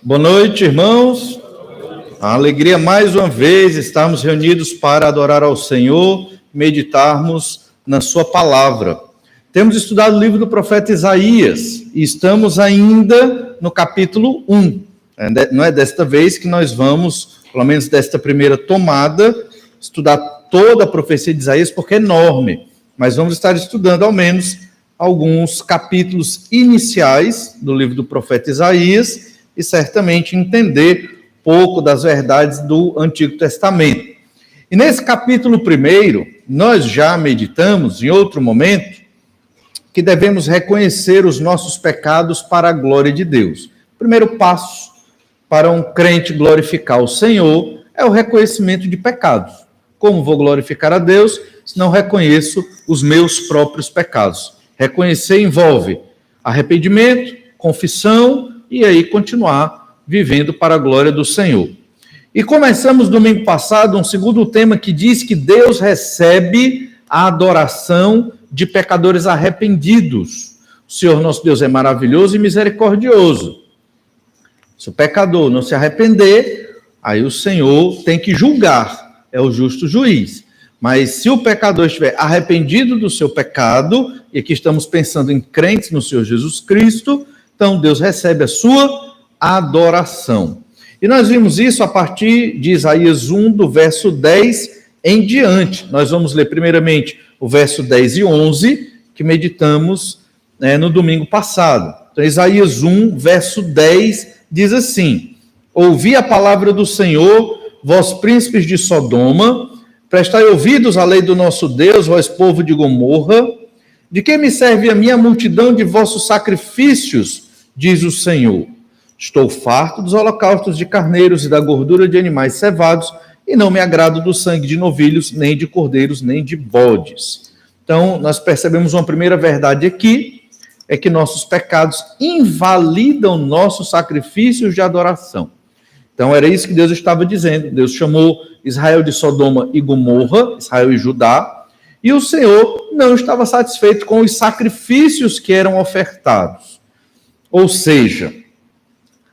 Boa noite, irmãos. A alegria mais uma vez estarmos reunidos para adorar ao Senhor, meditarmos na sua palavra. Temos estudado o livro do profeta Isaías e estamos ainda no capítulo 1. Não é desta vez que nós vamos, pelo menos desta primeira tomada, estudar toda a profecia de Isaías, porque é enorme. Mas vamos estar estudando ao menos alguns capítulos iniciais do livro do profeta Isaías e certamente entender pouco das verdades do Antigo Testamento. E nesse capítulo 1, nós já meditamos em outro momento que devemos reconhecer os nossos pecados para a glória de Deus. O primeiro passo para um crente glorificar o Senhor é o reconhecimento de pecados. Como vou glorificar a Deus se não reconheço os meus próprios pecados? Reconhecer envolve arrependimento, confissão e aí continuar vivendo para a glória do Senhor. E começamos domingo passado um segundo tema que diz que Deus recebe a adoração de pecadores arrependidos. O Senhor nosso Deus é maravilhoso e misericordioso. Se o pecador não se arrepender, aí o Senhor tem que julgar, é o justo juiz. Mas se o pecador estiver arrependido do seu pecado, e aqui estamos pensando em crentes no Senhor Jesus Cristo, então Deus recebe a sua adoração. E nós vimos isso a partir de Isaías 1, do verso 10 em diante. Nós vamos ler primeiramente o verso 10 e 11, que meditamos no domingo passado. Então, Isaías 1, verso 10, diz assim: ouvi a palavra do Senhor, vós príncipes de Sodoma, prestai ouvidos à lei do nosso Deus, vós povo de Gomorra. De que me serve a minha multidão de vossos sacrifícios, diz o Senhor. Estou farto dos holocaustos de carneiros e da gordura de animais cevados, e não me agrado do sangue de novilhos, nem de cordeiros, nem de bodes. Então, nós percebemos uma primeira verdade aqui, é que nossos pecados invalidam nossos sacrifícios de adoração. Então, era isso que Deus estava dizendo. Deus chamou Israel de Sodoma e Gomorra, Israel e Judá, e o Senhor não estava satisfeito com os sacrifícios que eram ofertados. Ou seja,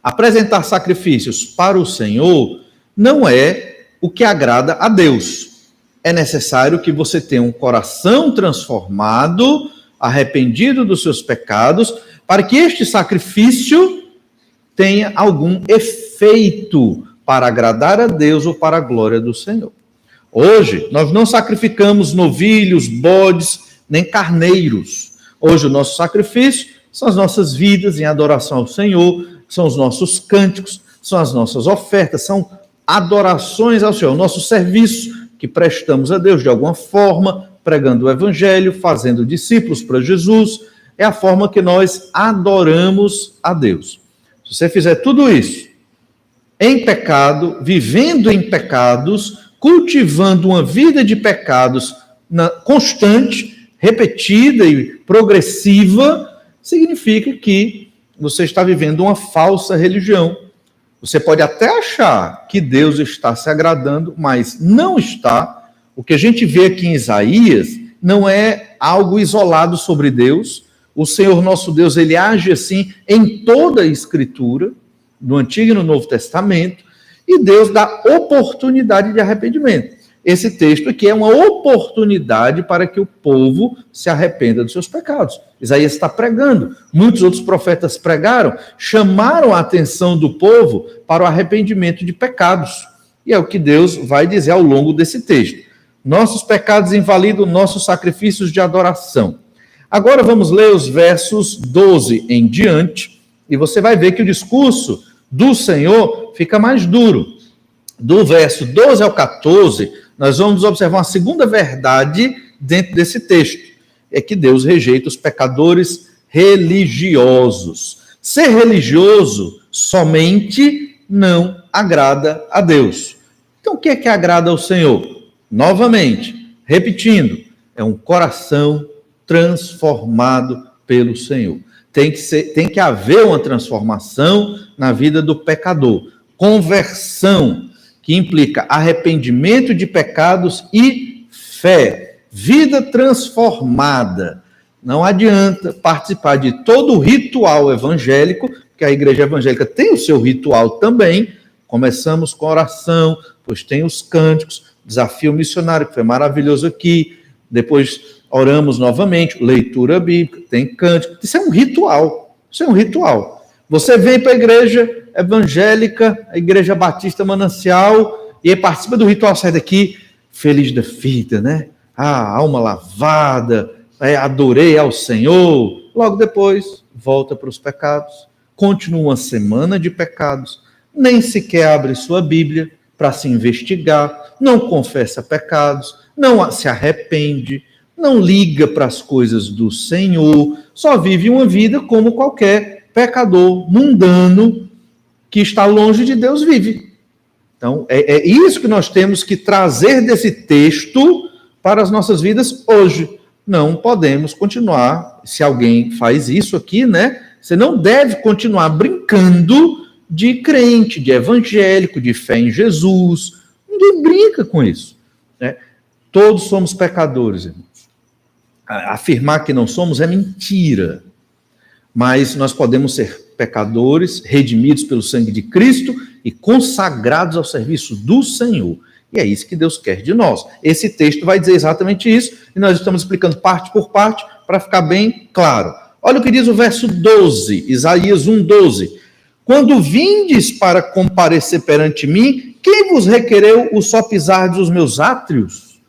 apresentar sacrifícios para o Senhor não é o que agrada a Deus. É necessário que você tenha um coração transformado, arrependido dos seus pecados, para que este sacrifício tenha algum efeito para agradar a Deus ou para a glória do Senhor. Hoje, nós não sacrificamos novilhos, bodes, nem carneiros. Hoje, o nosso sacrifício são as nossas vidas em adoração ao Senhor, são os nossos cânticos, são as nossas ofertas, são adorações ao Senhor, o nosso serviço que prestamos a Deus de alguma forma, pregando o Evangelho, fazendo discípulos para Jesus, é a forma que nós adoramos a Deus. Se você fizer tudo isso em pecado, vivendo em pecados, cultivando uma vida de pecados constante, repetida e progressiva, significa que você está vivendo uma falsa religião. Você pode até achar que Deus está se agradando, mas não está. O que a gente vê aqui em Isaías não é algo isolado sobre Deus. O Senhor nosso Deus, ele age assim em toda a Escritura, no Antigo e no Novo Testamento, e Deus dá oportunidade de arrependimento. Esse texto aqui é uma oportunidade para que o povo se arrependa dos seus pecados. Isaías está pregando, muitos outros profetas pregaram, chamaram a atenção do povo para o arrependimento de pecados. E é o que Deus vai dizer ao longo desse texto. Nossos pecados invalidam nossos sacrifícios de adoração. Agora vamos ler os versos 12 em diante, e você vai ver que o discurso do Senhor fica mais duro. Do verso 12 ao 14, nós vamos observar uma segunda verdade dentro desse texto. É que Deus rejeita os pecadores religiosos. Ser religioso somente não agrada a Deus. Então, o que é que agrada ao Senhor? Novamente, repetindo, é um coração transformado pelo Senhor. Tem que haver uma transformação na vida do pecador. Conversão, que implica arrependimento de pecados e fé. Vida transformada. Não adianta participar de todo o ritual evangélico, porque a igreja evangélica tem o seu ritual também. Começamos com oração, depois tem os cânticos, desafio missionário, que foi maravilhoso aqui, depois oramos novamente, leitura bíblica, tem cântico. Isso é um ritual, isso é um ritual. Você vem para a igreja evangélica, a igreja batista Manancial, e aí participa do ritual, sai daqui feliz da vida, né? Alma lavada, adorei ao Senhor. Logo depois, volta para os pecados, continua uma semana de pecados, nem sequer abre sua Bíblia para se investigar, não confessa pecados, não se arrepende, não liga para as coisas do Senhor, só vive uma vida como qualquer pecador mundano que está longe de Deus vive. Então, é isso que nós temos que trazer desse texto para as nossas vidas hoje. Não podemos continuar, se alguém faz isso aqui, né? Você não deve continuar brincando de crente, de evangélico, de fé em Jesus. Ninguém brinca com isso, né? Todos somos pecadores, irmãos. Afirmar que não somos é mentira. Mas nós podemos ser pecadores, redimidos pelo sangue de Cristo e consagrados ao serviço do Senhor. E é isso que Deus quer de nós. Esse texto vai dizer exatamente isso, e nós estamos explicando parte por parte para ficar bem claro. Olha o que diz o verso 12, Isaías 1:12. Quando vindes para comparecer perante mim, quem vos requereu o só pisar dos meus átrios?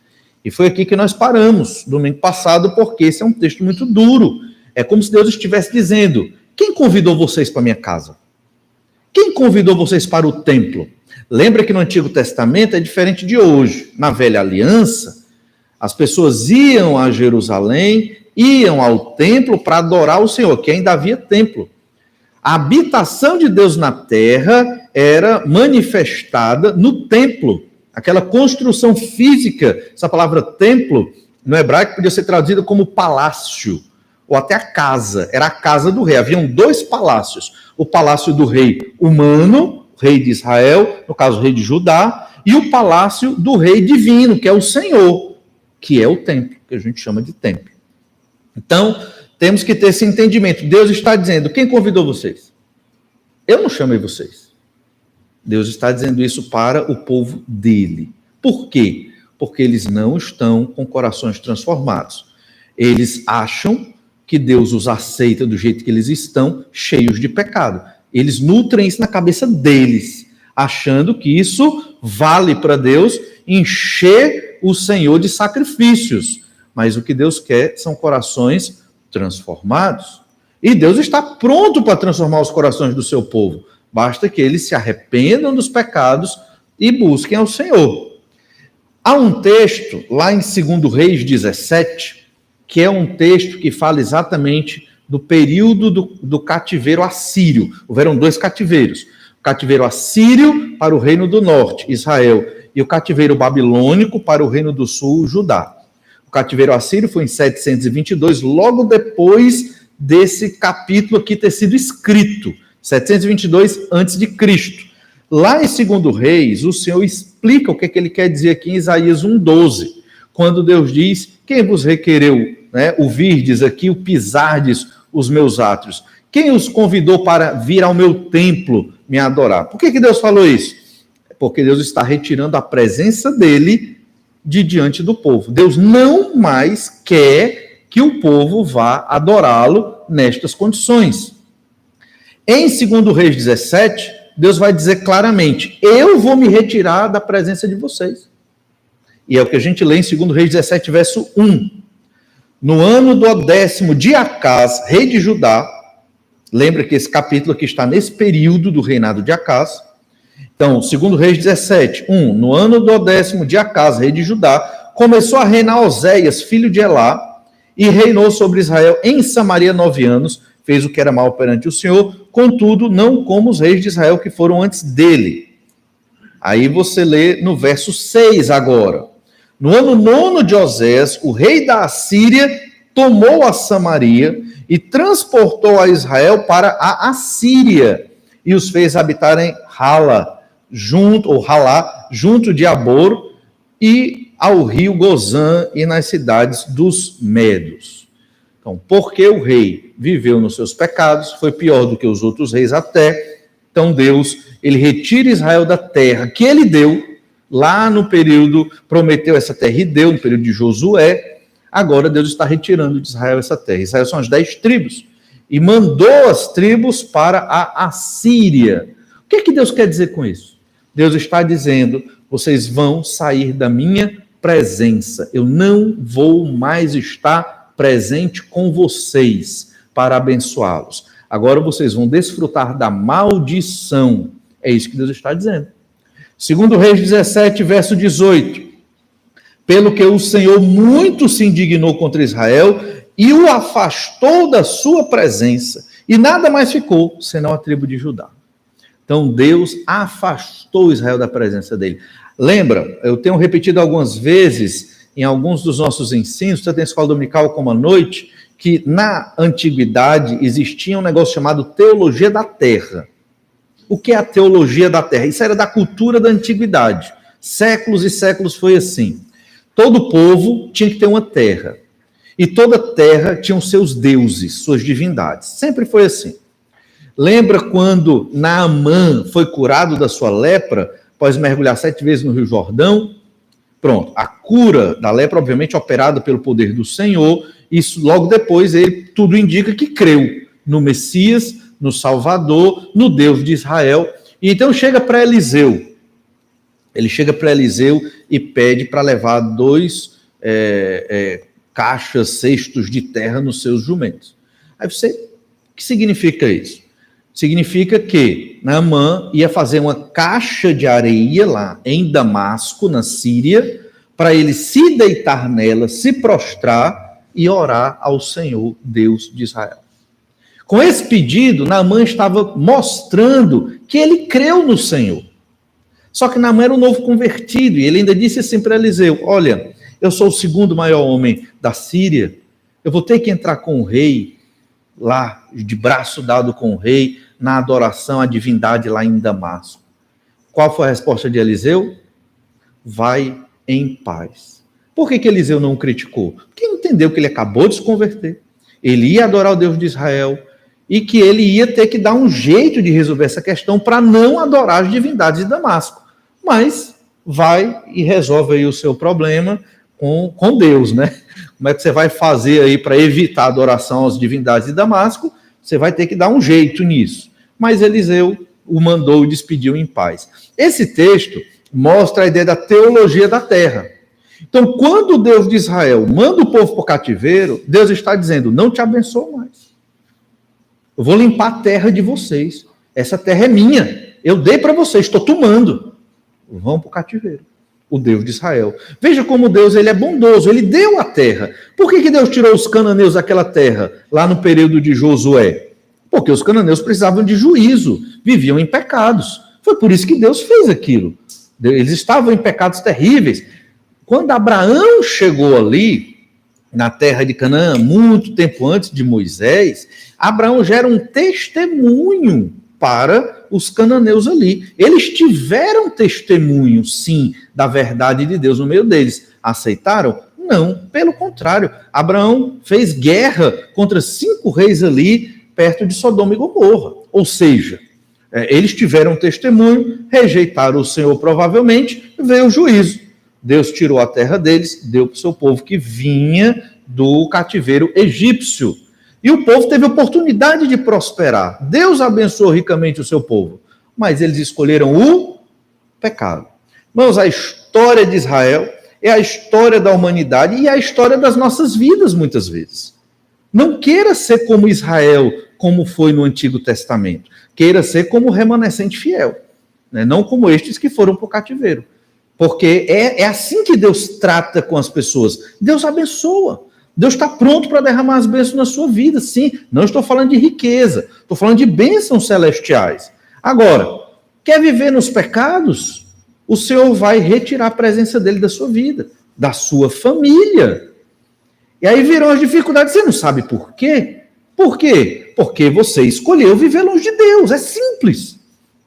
E foi aqui que nós paramos, domingo passado, porque esse é um texto muito duro. É como se Deus estivesse dizendo: quem convidou vocês para a minha casa? Quem convidou vocês para o templo? Lembra que no Antigo Testamento é diferente de hoje. Na Velha Aliança, as pessoas iam a Jerusalém, iam ao templo para adorar o Senhor, que ainda havia templo. A habitação de Deus na terra era manifestada no templo. Aquela construção física, essa palavra templo, no hebraico podia ser traduzida como palácio, ou até a casa, era a casa do rei. Haviam dois palácios, o palácio do rei humano, rei de Israel, no caso o rei de Judá, e o palácio do rei divino, que é o Senhor, que é o templo, que a gente chama de templo. Então, temos que ter esse entendimento. Deus está dizendo: quem convidou vocês? Eu não chamei vocês. Deus está dizendo isso para o povo dele. Por quê? Porque eles não estão com corações transformados. Eles acham que Deus os aceita do jeito que eles estão, cheios de pecado. Eles nutrem isso na cabeça deles, achando que isso vale para Deus encher o Senhor de sacrifícios. Mas o que Deus quer são corações transformados. E Deus está pronto para transformar os corações do seu povo. Basta que eles se arrependam dos pecados e busquem ao Senhor. Há um texto, lá em 2 Reis 17, que é um texto que fala exatamente do período do cativeiro assírio. Houveram dois cativeiros. O cativeiro assírio para o reino do norte, Israel, e o cativeiro babilônico para o reino do sul, Judá. O cativeiro assírio foi em 722, logo depois desse capítulo aqui ter sido escrito, 722 a.C. Lá em 2 Reis, o Senhor explica o que ele quer dizer aqui em Isaías 1:12, quando Deus diz: quem vos requereu, né, o virdes aqui, o pisardes os meus átrios? Quem os convidou para vir ao meu templo me adorar? Por que Deus falou isso? Porque Deus está retirando a presença dele de diante do povo. Deus não mais quer que o povo vá adorá-lo nestas condições. Em 2 Reis 17, Deus vai dizer claramente: eu vou me retirar da presença de vocês. E é o que a gente lê em 2 Reis 17, verso 1. No ano do 10º de Acás, rei de Judá, lembra que esse capítulo aqui está nesse período do reinado de Acás. Então, 2 Reis 17, 1. No ano do 10º de Acás, rei de Judá, começou a reinar Oséias, filho de Elá, e reinou sobre Israel em Samaria 9 anos, fez o que era mal perante o Senhor, contudo, não como os reis de Israel que foram antes dele. Aí você lê no verso 6 agora. No ano 9 de Oséias, o rei da Assíria tomou a Samaria e transportou a Israel para a Assíria, e os fez habitar em Halá, junto de Abor, e ao rio Gozã e nas cidades dos Medos. Então, porque o rei viveu nos seus pecados, foi pior do que os outros reis até, então Deus, ele retira Israel da terra que ele deu, lá no período, prometeu essa terra e deu, no período de Josué, agora Deus está retirando de Israel essa terra. Israel são as 10 tribos, e mandou as tribos para a Assíria. O que é que Deus quer dizer com isso? Deus está dizendo, vocês vão sair da minha presença, eu não vou mais estar presente com vocês para abençoá-los. Agora vocês vão desfrutar da maldição. É isso que Deus está dizendo. Segundo Reis 17, verso 18. Pelo que o Senhor muito se indignou contra Israel e o afastou da sua presença, e nada mais ficou senão a tribo de Judá. Então Deus afastou Israel da presença dele. Lembra, eu tenho repetido algumas vezes em alguns dos nossos ensinos, tanto em escola dominical como à noite, que na antiguidade existia um negócio chamado teologia da terra. O que é a teologia da terra? Isso era da cultura da antiguidade. Séculos e séculos foi assim. Todo povo tinha que ter uma terra. E toda terra tinha os seus deuses, suas divindades. Sempre foi assim. Lembra quando Naamã foi curado da sua lepra, após mergulhar 7 vezes no Rio Jordão? Pronto, a cura da lepra, obviamente, operada pelo poder do Senhor. Isso logo depois, ele tudo indica que creu no Messias, no Salvador, no Deus de Israel. E então chega para Eliseu. Ele chega para Eliseu e pede para levar 2 caixas, cestos de terra nos seus jumentos. Aí você, o que significa isso? Significa que Naamã ia fazer uma caixa de areia lá em Damasco, na Síria, para ele se deitar nela, se prostrar e orar ao Senhor, Deus de Israel. Com esse pedido, Naamã estava mostrando que ele creu no Senhor. Só que Naamã era um novo convertido, e ele ainda disse assim para Eliseu, olha, eu sou o segundo maior homem da Síria, eu vou ter que entrar com o rei, lá, de braço dado com o rei, na adoração à divindade lá em Damasco. Qual foi a resposta de Eliseu? Vai em paz. Por que Eliseu não o criticou? Porque entendeu que ele acabou de se converter, ele ia adorar o Deus de Israel, e que ele ia ter que dar um jeito de resolver essa questão para não adorar as divindades de Damasco. Mas vai e resolve aí o seu problema com Deus, né? Como é que você vai fazer aí para evitar a adoração às divindades de Damasco? Você vai ter que dar um jeito nisso. Mas Eliseu o mandou e despediu em paz. Esse texto mostra a ideia da teologia da terra. Então, quando o Deus de Israel manda o povo para o cativeiro, Deus está dizendo, não te abençoo mais. Eu vou limpar a terra de vocês. Essa terra é minha. Eu dei para vocês, estou tomando. Vão para o cativeiro. O Deus de Israel. Veja como Deus ele é bondoso, ele deu a terra. Por que Deus tirou os cananeus daquela terra, lá no período de Josué? Porque os cananeus precisavam de juízo, viviam em pecados. Foi por isso que Deus fez aquilo. Eles estavam em pecados terríveis. Quando Abraão chegou ali, na terra de Canaã, muito tempo antes de Moisés, Abraão gera um testemunho para os cananeus ali. Eles tiveram testemunho, sim, da verdade de Deus no meio deles. Aceitaram? Não, pelo contrário. Abraão fez guerra contra 5 reis ali, perto de Sodoma e Gomorra. Ou seja, eles tiveram testemunho, rejeitaram o Senhor provavelmente, veio o juízo. Deus tirou a terra deles, deu para o seu povo que vinha do cativeiro egípcio. E o povo teve oportunidade de prosperar. Deus abençoou ricamente o seu povo. Mas eles escolheram o pecado. Irmãos, a história de Israel é a história da humanidade e a história das nossas vidas, muitas vezes. Não queira ser como Israel, como foi no Antigo Testamento. Queira ser como o remanescente fiel. Né? Não como estes que foram para o cativeiro. Porque é assim que Deus trata com as pessoas. Deus abençoa. Deus está pronto para derramar as bênçãos na sua vida, sim. Não estou falando de riqueza, estou falando de bênçãos celestiais. Agora, quer viver nos pecados? O Senhor vai retirar a presença dele da sua vida, da sua família. E aí virão as dificuldades. Você não sabe por quê? Por quê? Porque você escolheu viver longe de Deus. É simples.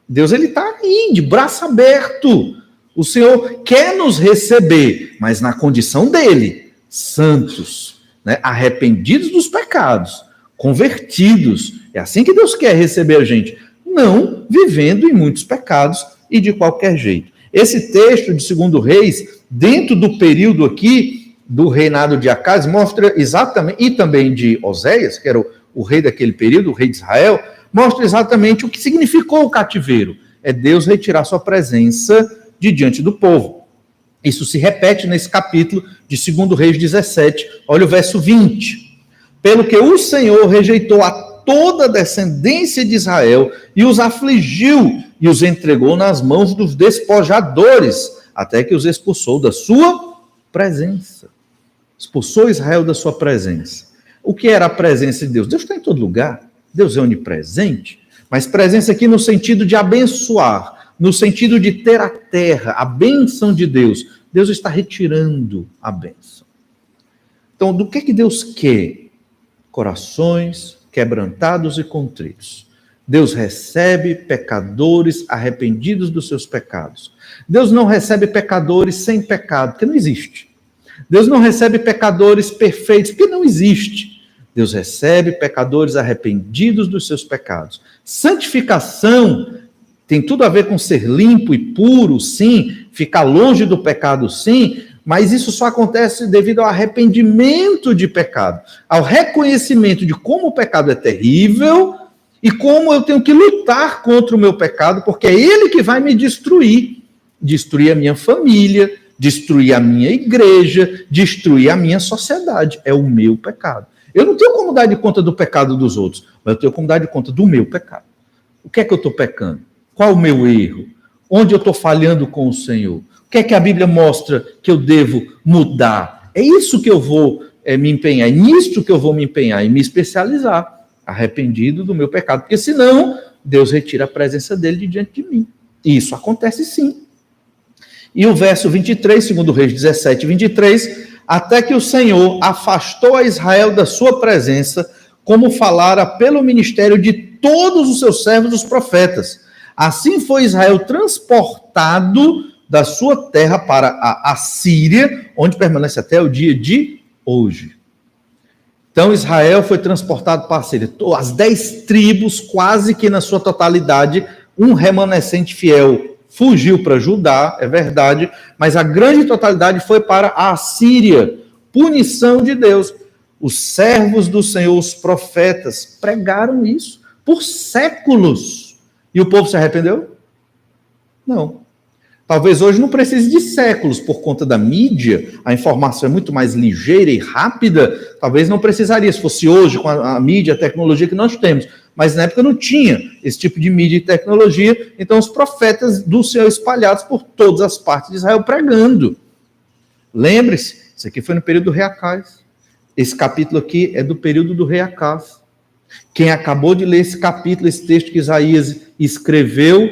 Deus ele está aí, de braço aberto. O Senhor quer nos receber, mas na condição dele, santos, né? Arrependidos dos pecados, convertidos. É assim que Deus quer receber a gente, não vivendo em muitos pecados e de qualquer jeito. Esse texto de 2 Reis, dentro do período aqui do reinado de Acaz, mostra exatamente, e também de Oséias, que era o rei daquele período, o rei de Israel, mostra exatamente o que significou o cativeiro. É Deus retirar sua presença de diante do povo. Isso se repete nesse capítulo de 2 Reis 17, olha o verso 20. Pelo que o Senhor rejeitou a toda a descendência de Israel e os afligiu e os entregou nas mãos dos despojadores, até que os expulsou da sua presença. Expulsou Israel da sua presença. O que era a presença de Deus? Deus está em todo lugar, Deus é onipresente, mas presença aqui no sentido de abençoar, no sentido de ter a terra, a bênção de Deus. Deus está retirando a bênção. Então, do que Deus quer? Corações quebrantados e contritos. Deus recebe pecadores arrependidos dos seus pecados. Deus não recebe pecadores sem pecado, porque não existe. Deus não recebe pecadores perfeitos, porque não existe. Deus recebe pecadores arrependidos dos seus pecados. Santificação tem tudo a ver com ser limpo e puro, sim, ficar longe do pecado, sim, mas isso só acontece devido ao arrependimento de pecado, ao reconhecimento de como o pecado é terrível e como eu tenho que lutar contra o meu pecado, porque é ele que vai me destruir a minha família, destruir a minha igreja, destruir a minha sociedade. É o meu pecado. Eu não tenho como dar de conta do pecado dos outros, mas eu tenho como dar de conta do meu pecado. O que é que eu estou pecando? Qual o meu erro? Onde eu estou falhando com o Senhor? O que é que a Bíblia mostra que eu devo mudar? É isso que eu vou me empenhar, é nisto que eu vou me empenhar e me especializar, arrependido do meu pecado, porque senão Deus retira a presença dele de diante de mim. E isso acontece sim. E o verso 23, 2 Reis 17, 23, até que o Senhor afastou a Israel da sua presença, como falara pelo ministério de todos os seus servos, os profetas. Assim foi Israel transportado da sua terra para a Assíria, onde permanece até o dia de hoje. Então Israel foi transportado para a Assíria. As 10 tribos, quase que na sua totalidade, um remanescente fiel fugiu para Judá, é verdade, mas a grande totalidade foi para a Assíria. Punição de Deus. Os servos do Senhor, os profetas, pregaram isso por séculos. E o povo se arrependeu? Não. Talvez hoje não precise de séculos por conta da mídia, a informação é muito mais ligeira e rápida, talvez não precisaria, se fosse hoje com a mídia, a tecnologia que nós temos, mas na época não tinha esse tipo de mídia e tecnologia, então os profetas do Senhor espalhados por todas as partes de Israel pregando. Lembre-se, isso aqui foi no período do rei Acaz. Esse capítulo aqui é do período do rei Acaz. Quem acabou de ler esse capítulo, esse texto que Isaías escreveu,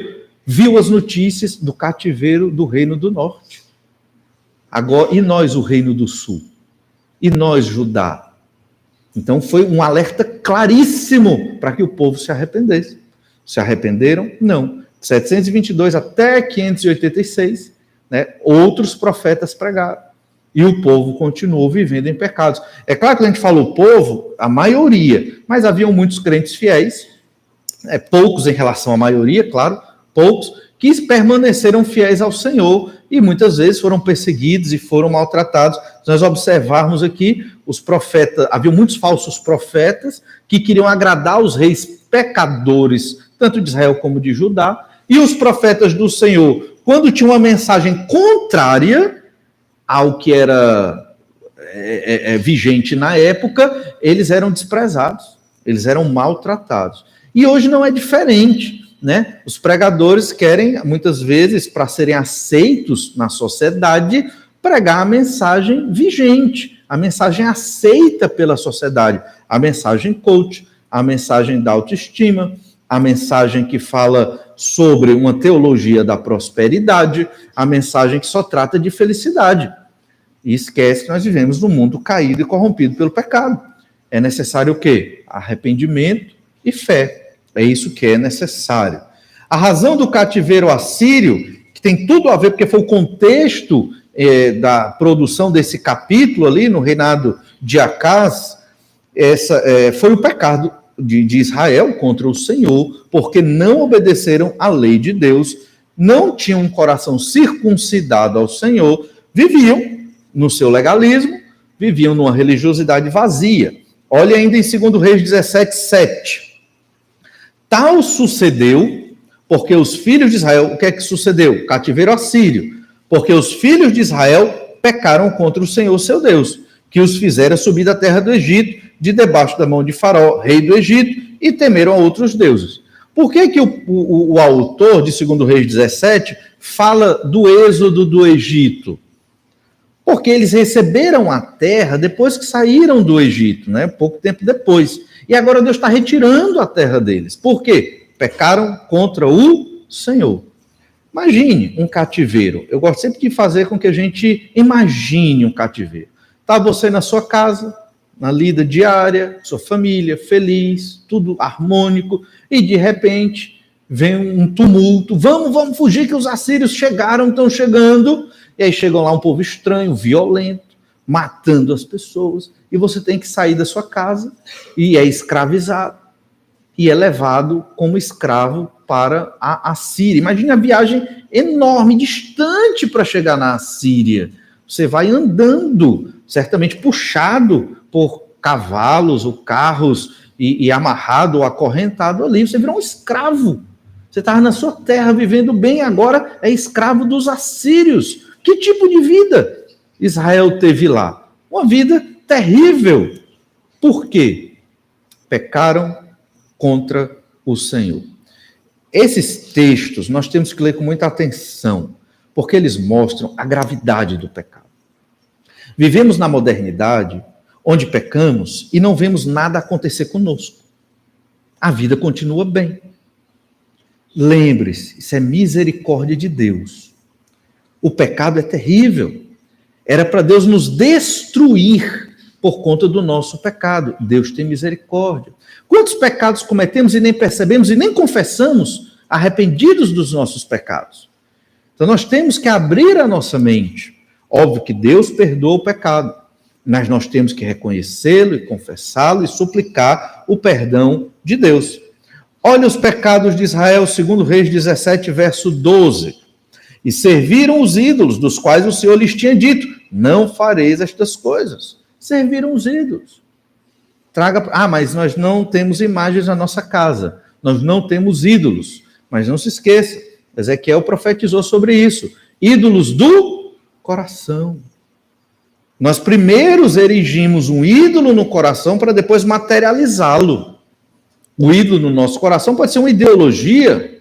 viu as notícias do cativeiro do Reino do Norte. Agora, e nós, o Reino do Sul? E nós, Judá? Então foi um alerta claríssimo para que o povo se arrependesse. Se arrependeram? Não. De 722 até 586, né, outros profetas pregaram. E o povo continuou vivendo em pecados. É claro que a gente falou povo, a maioria, mas haviam muitos crentes fiéis, poucos em relação à maioria, claro, poucos, que permaneceram fiéis ao Senhor e muitas vezes foram perseguidos e foram maltratados. Se nós observarmos aqui, os profetas, havia muitos falsos profetas que queriam agradar os reis pecadores, tanto de Israel como de Judá, e os profetas do Senhor, quando tinham uma mensagem contrária ao que era vigente na época, eles eram desprezados, eles eram maltratados. E hoje não é diferente. Né? Os pregadores querem, muitas vezes, para serem aceitos na sociedade, pregar a mensagem vigente, a mensagem aceita pela sociedade, a mensagem coach, a mensagem da autoestima, a mensagem que fala sobre uma teologia da prosperidade, a mensagem que só trata de felicidade. E esquece que nós vivemos num mundo caído e corrompido pelo pecado. É necessário o quê? Arrependimento e fé. É isso que é necessário. A razão do cativeiro assírio, que tem tudo a ver, porque foi o contexto da produção desse capítulo ali, no reinado de Acaz, foi o pecado de Israel contra o Senhor, porque não obedeceram à lei de Deus, não tinham um coração circuncidado ao Senhor, viviam no seu legalismo, viviam numa religiosidade vazia. Olha ainda em 2 Reis 17, 7. Tal sucedeu, porque os filhos de Israel, o que é que sucedeu? Cativeiro assírio. Porque os filhos de Israel pecaram contra o Senhor, seu Deus, que os fizera subir da terra do Egito, de debaixo da mão de Faraó, rei do Egito, e temeram a outros deuses. Por que o autor de 2 Reis 17 fala do êxodo do Egito? Porque eles receberam a terra depois que saíram do Egito, né? Pouco tempo depois. E agora Deus está retirando a terra deles. Por quê? Pecaram contra o Senhor. Imagine um cativeiro. Eu gosto sempre de fazer com que a gente imagine um cativeiro. Está você na sua casa, na lida diária, sua família, feliz, tudo harmônico, e de repente vem um tumulto. Vamos fugir que os assírios estão chegando. E aí chegam lá um povo estranho, violento, matando as pessoas, e você tem que sair da sua casa e é escravizado e é levado como escravo para a Assíria. Imagine a viagem enorme, distante para chegar na Assíria. Você vai andando, certamente puxado por cavalos ou carros e amarrado ou acorrentado ali. Você virou um escravo. Você estava na sua terra vivendo bem, agora é escravo dos assírios. Que tipo de vida Israel teve lá? Uma vida terrível. Por quê? Pecaram contra o Senhor. Esses textos nós temos que ler com muita atenção, porque eles mostram a gravidade do pecado. Vivemos na modernidade, onde pecamos e não vemos nada acontecer conosco. A vida continua bem. Lembre-se, isso é misericórdia de Deus. O pecado é terrível. Era para Deus nos destruir por conta do nosso pecado. Deus tem misericórdia. Quantos pecados cometemos e nem percebemos e nem confessamos, arrependidos dos nossos pecados? Então nós temos que abrir a nossa mente. Óbvio que Deus perdoa o pecado, mas nós temos que reconhecê-lo e confessá-lo e suplicar o perdão de Deus. Olha os pecados de Israel, 2 Reis 17, verso 12. E serviram os ídolos, dos quais o Senhor lhes tinha dito, não fareis estas coisas. Serviram os ídolos. Mas nós não temos imagens na nossa casa, nós não temos ídolos. Mas não se esqueça, Ezequiel profetizou sobre isso. Ídolos do coração. Nós primeiro erigimos um ídolo no coração para depois materializá-lo. O ídolo no nosso coração pode ser uma ideologia,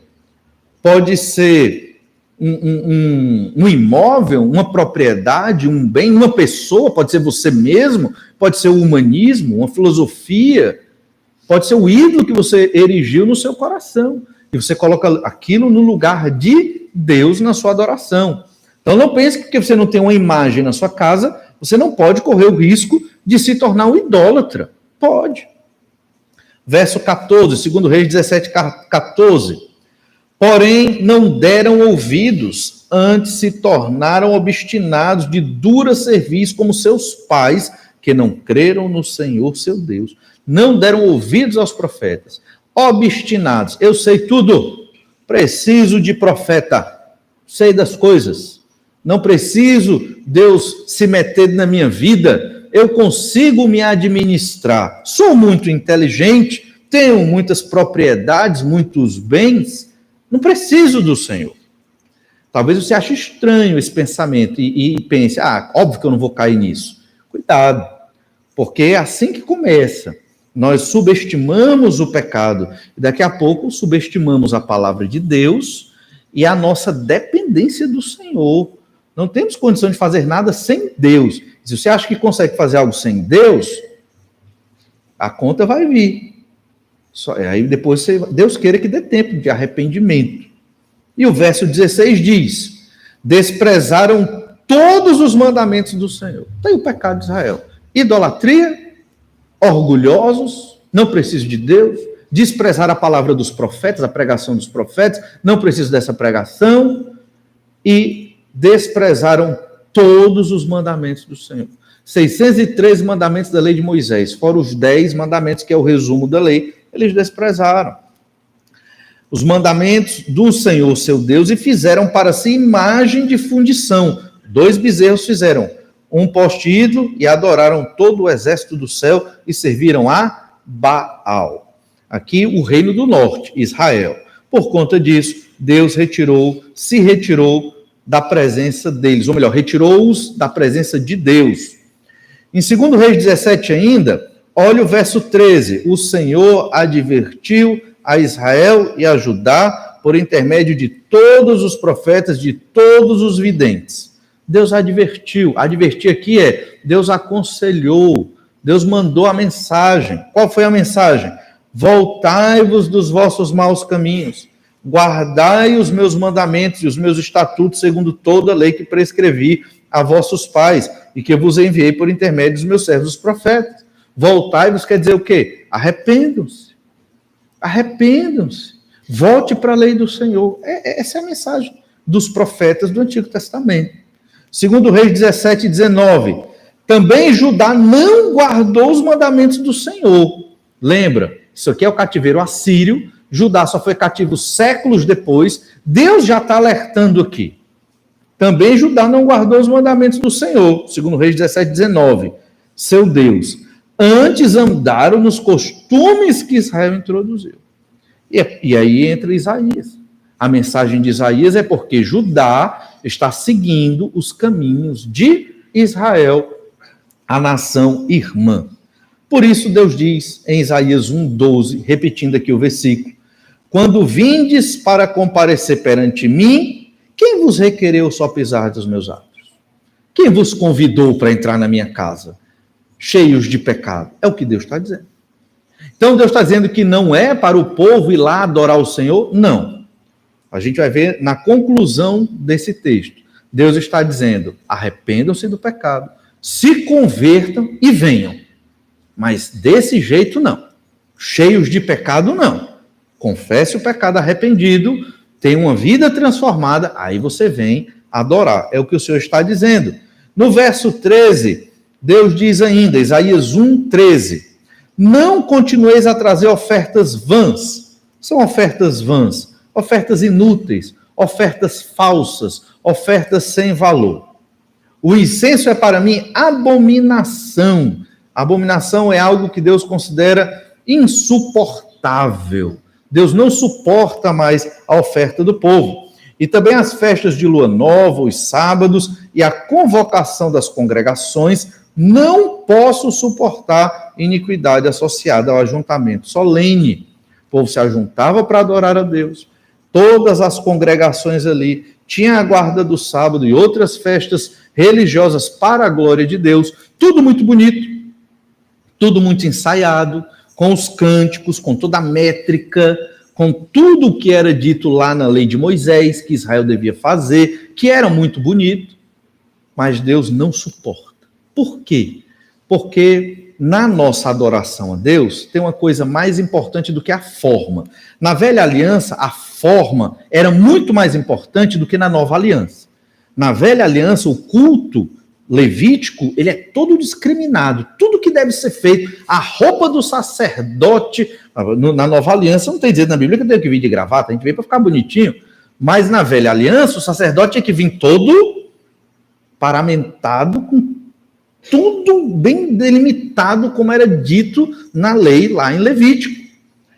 pode ser um imóvel, uma propriedade, um bem, uma pessoa, pode ser você mesmo, pode ser o humanismo, uma filosofia, pode ser o ídolo que você erigiu no seu coração. E você coloca aquilo no lugar de Deus na sua adoração. Então não pense que porque você não tem uma imagem na sua casa, você não pode correr o risco de se tornar um idólatra. Pode. Verso 14, 2 Reis 17, 14. Porém, não deram ouvidos, antes se tornaram obstinados de dura serviço como seus pais, que não creram no Senhor, seu Deus. Não deram ouvidos aos profetas. Obstinados. Eu sei tudo. Preciso de profeta. Sei das coisas. Não preciso Deus se meter na minha vida. Eu consigo me administrar. Sou muito inteligente, tenho muitas propriedades, muitos bens. Não preciso do Senhor. Talvez você ache estranho esse pensamento e pense, óbvio que eu não vou cair nisso. Cuidado, porque é assim que começa. Nós subestimamos o pecado e daqui a pouco subestimamos a palavra de Deus e a nossa dependência do Senhor. Não temos condição de fazer nada sem Deus. Se você acha que consegue fazer algo sem Deus, a conta vai vir. Aí depois Deus queira que dê tempo de arrependimento. E o verso 16 diz, desprezaram todos os mandamentos do Senhor. Tem o pecado de Israel. Idolatria, orgulhosos, não preciso de Deus, desprezar a palavra dos profetas, a pregação dos profetas, não preciso dessa pregação, e desprezaram todos os mandamentos do Senhor. 613 mandamentos da lei de Moisés, fora os 10 mandamentos, que é o resumo da lei, eles desprezaram os mandamentos do Senhor, seu Deus, e fizeram para si imagem de fundição. 2 bezerros fizeram, um poste ídolo, e adoraram todo o exército do céu e serviram a Baal. Aqui o reino do norte, Israel. Por conta disso, Deus se retirou da presença deles, ou melhor, retirou-os da presença de Deus. Em 2 Reis 17 ainda, olha o verso 13. O Senhor advertiu a Israel e a Judá por intermédio de todos os profetas, de todos os videntes. Deus advertiu. Advertir aqui Deus aconselhou, Deus mandou a mensagem. Qual foi a mensagem? Voltai-vos dos vossos maus caminhos, guardai os meus mandamentos e os meus estatutos segundo toda a lei que prescrevi a vossos pais e que eu vos enviei por intermédio dos meus servos os profetas. Voltai-vos quer dizer o quê? Arrependam-se. Arrependam-se. Volte para a lei do Senhor. Essa é a mensagem dos profetas do Antigo Testamento. 2 Reis 17 e 19. Também Judá não guardou os mandamentos do Senhor. Lembra? Isso aqui é o cativeiro assírio. Judá só foi cativo séculos depois. Deus já está alertando aqui. Também Judá não guardou os mandamentos do Senhor. 2 Reis 17 e 19. Seu Deus. Antes andaram nos costumes que Israel introduziu. E aí entra Isaías. A mensagem de Isaías é porque Judá está seguindo os caminhos de Israel, a nação irmã. Por isso Deus diz em Isaías 1:12, repetindo aqui o versículo: quando vindes para comparecer perante mim, quem vos requereu só pisar dos meus atos? Quem vos convidou para entrar na minha casa? Cheios de pecado. É o que Deus está dizendo. Então Deus está dizendo que não é para o povo ir lá adorar o Senhor? Não. A gente vai ver na conclusão desse texto. Deus está dizendo, arrependam-se do pecado, se convertam e venham. Mas desse jeito não. Cheios de pecado não. Confesse o pecado arrependido, tenha uma vida transformada, aí você vem adorar. É o que o Senhor está dizendo. No verso 13, Deus diz ainda, Isaías 1:13, não continueis a trazer ofertas vãs. São ofertas vãs, ofertas inúteis, ofertas falsas, ofertas sem valor. O incenso é para mim abominação. Abominação é algo que Deus considera insuportável. Deus não suporta mais a oferta do povo. E também as festas de lua nova, os sábados e a convocação das congregações, não posso suportar iniquidade associada ao ajuntamento solene. O povo se ajuntava para adorar a Deus. Todas as congregações ali tinham a guarda do sábado e outras festas religiosas para a glória de Deus. Tudo muito bonito, tudo muito ensaiado, com os cânticos, com toda a métrica, com tudo o que era dito lá na lei de Moisés, que Israel devia fazer, que era muito bonito, mas Deus não suporta. Por quê? Porque na nossa adoração a Deus tem uma coisa mais importante do que a forma. Na velha aliança, a forma era muito mais importante do que na nova aliança. Na velha aliança, o culto levítico, ele é todo discriminado. Tudo que deve ser feito, a roupa do sacerdote, na nova aliança, não tem dizendo na Bíblia que tem que vir de gravata, a gente veio para ficar bonitinho. Mas na velha aliança, o sacerdote tinha que vir todo paramentado, com tudo bem delimitado, como era dito na lei lá em Levítico.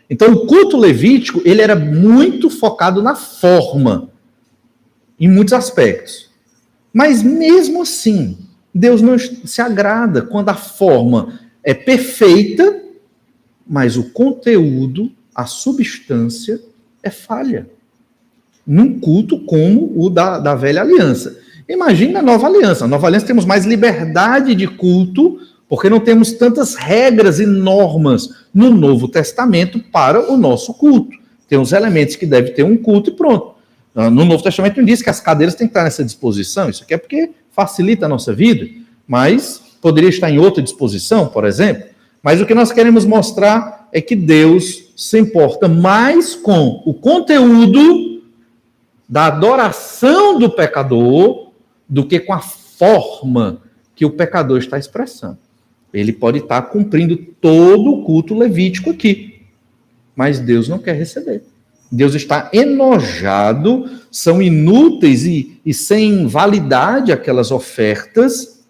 Então, o culto levítico, ele era muito focado na forma, em muitos aspectos. Mas, mesmo assim, Deus não se agrada quando a forma é perfeita, mas o conteúdo, a substância, é falha. Num culto como o da velha aliança. Imagine a nova aliança. Na nova aliança temos mais liberdade de culto, porque não temos tantas regras e normas no Novo Testamento para o nosso culto. Tem os elementos que deve ter um culto e pronto. No Novo Testamento não diz que as cadeiras têm que estar nessa disposição. Isso aqui é porque facilita a nossa vida. Mas poderia estar em outra disposição, por exemplo. Mas o que nós queremos mostrar é que Deus se importa mais com o conteúdo da adoração do pecador do que com a forma que o pecador está expressando. Ele pode estar cumprindo todo o culto levítico aqui, mas Deus não quer receber. Deus está enojado, são inúteis e sem validade aquelas ofertas.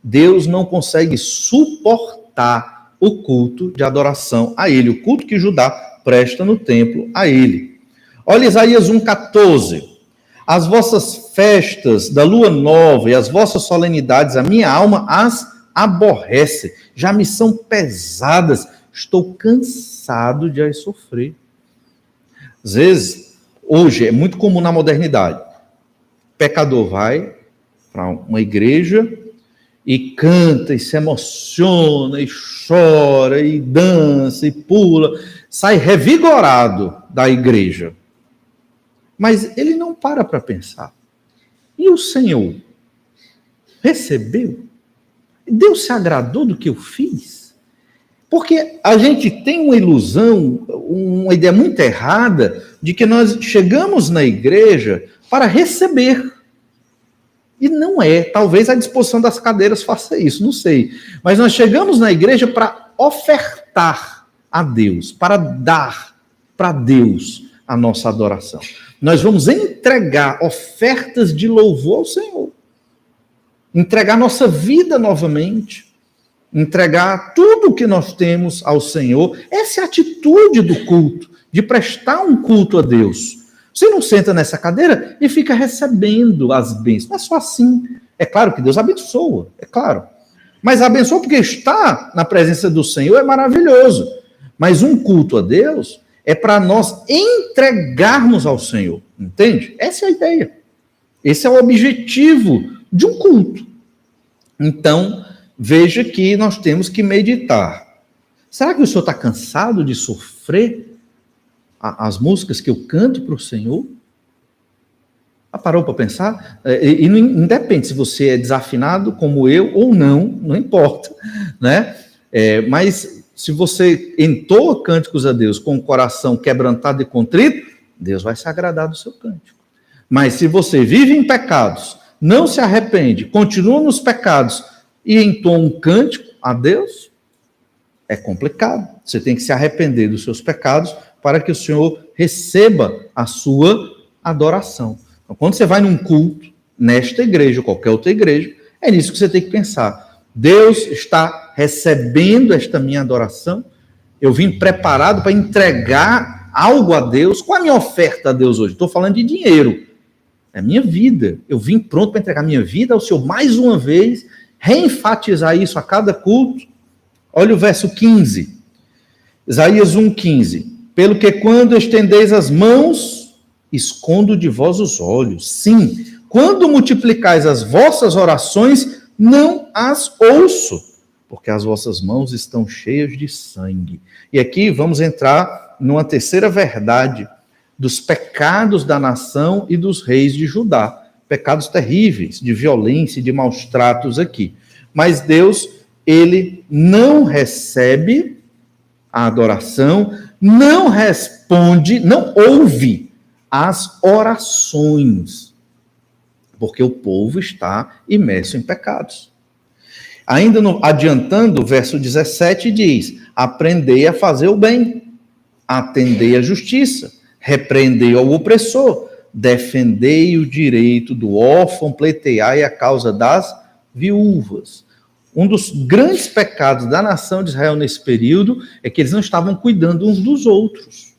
Deus não consegue suportar o culto de adoração a ele, o culto que Judá presta no templo a ele. Olha Isaías 1,14. As vossas festas da lua nova e as vossas solenidades, a minha alma as aborrece, já me são pesadas, estou cansado de as sofrer. Às vezes, hoje, é muito comum na modernidade, o pecador vai para uma igreja e canta, e se emociona, e chora, e dança, e pula, sai revigorado da igreja. Mas ele não para pensar. E o Senhor recebeu? Deus se agradou do que eu fiz? Porque a gente tem uma ilusão, uma ideia muito errada de que nós chegamos na igreja para receber. E não é. Talvez a disposição das cadeiras faça isso, não sei. Mas nós chegamos na igreja para ofertar a Deus, para dar para Deus a nossa adoração. Nós vamos entregar ofertas de louvor ao Senhor. Entregar nossa vida novamente. Entregar tudo o que nós temos ao Senhor. Essa é a atitude do culto, de prestar um culto a Deus. Você não senta nessa cadeira e fica recebendo as bênçãos. Não é só assim. É claro que Deus abençoa, é claro. Mas abençoa porque estar na presença do Senhor é maravilhoso. Mas um culto a Deus é para nós entregarmos ao Senhor, entende? Essa é a ideia. Esse é o objetivo de um culto. Então, veja que nós temos que meditar. Será que o senhor está cansado de sofrer as músicas que eu canto para o Senhor? Parou para pensar? E não independe se você é desafinado como eu ou não, não importa, né? Mas se você entoa cânticos a Deus com o coração quebrantado e contrito, Deus vai se agradar do seu cântico. Mas se você vive em pecados, não se arrepende, continua nos pecados e entoa um cântico a Deus, é complicado. Você tem que se arrepender dos seus pecados para que o Senhor receba a sua adoração. Então, quando você vai num culto, nesta igreja, ou qualquer outra igreja, é nisso que você tem que pensar. Deus está recebendo esta minha adoração? Eu vim preparado para entregar algo a Deus? Qual é a minha oferta a Deus hoje? Estou falando de dinheiro. É a minha vida. Eu vim pronto para entregar minha vida ao Senhor mais uma vez, reenfatizar isso a cada culto. Olha o verso 15. Isaías 1,15. Pelo que quando estendeis as mãos, escondo de vós os olhos. Sim, quando multiplicais as vossas orações, não as ouço, porque as vossas mãos estão cheias de sangue. E aqui vamos entrar numa terceira verdade dos pecados da nação e dos reis de Judá. Pecados terríveis, de violência e de maus tratos aqui. Mas Deus, ele não recebe a adoração, não responde, não ouve as orações, porque o povo está imerso em pecados. Ainda adiantando, o verso 17 diz: aprendei a fazer o bem, atendei a justiça, repreendei ao opressor, defendei o direito do órfão, pleiteai a causa das viúvas. Um dos grandes pecados da nação de Israel nesse período é que eles não estavam cuidando uns dos outros.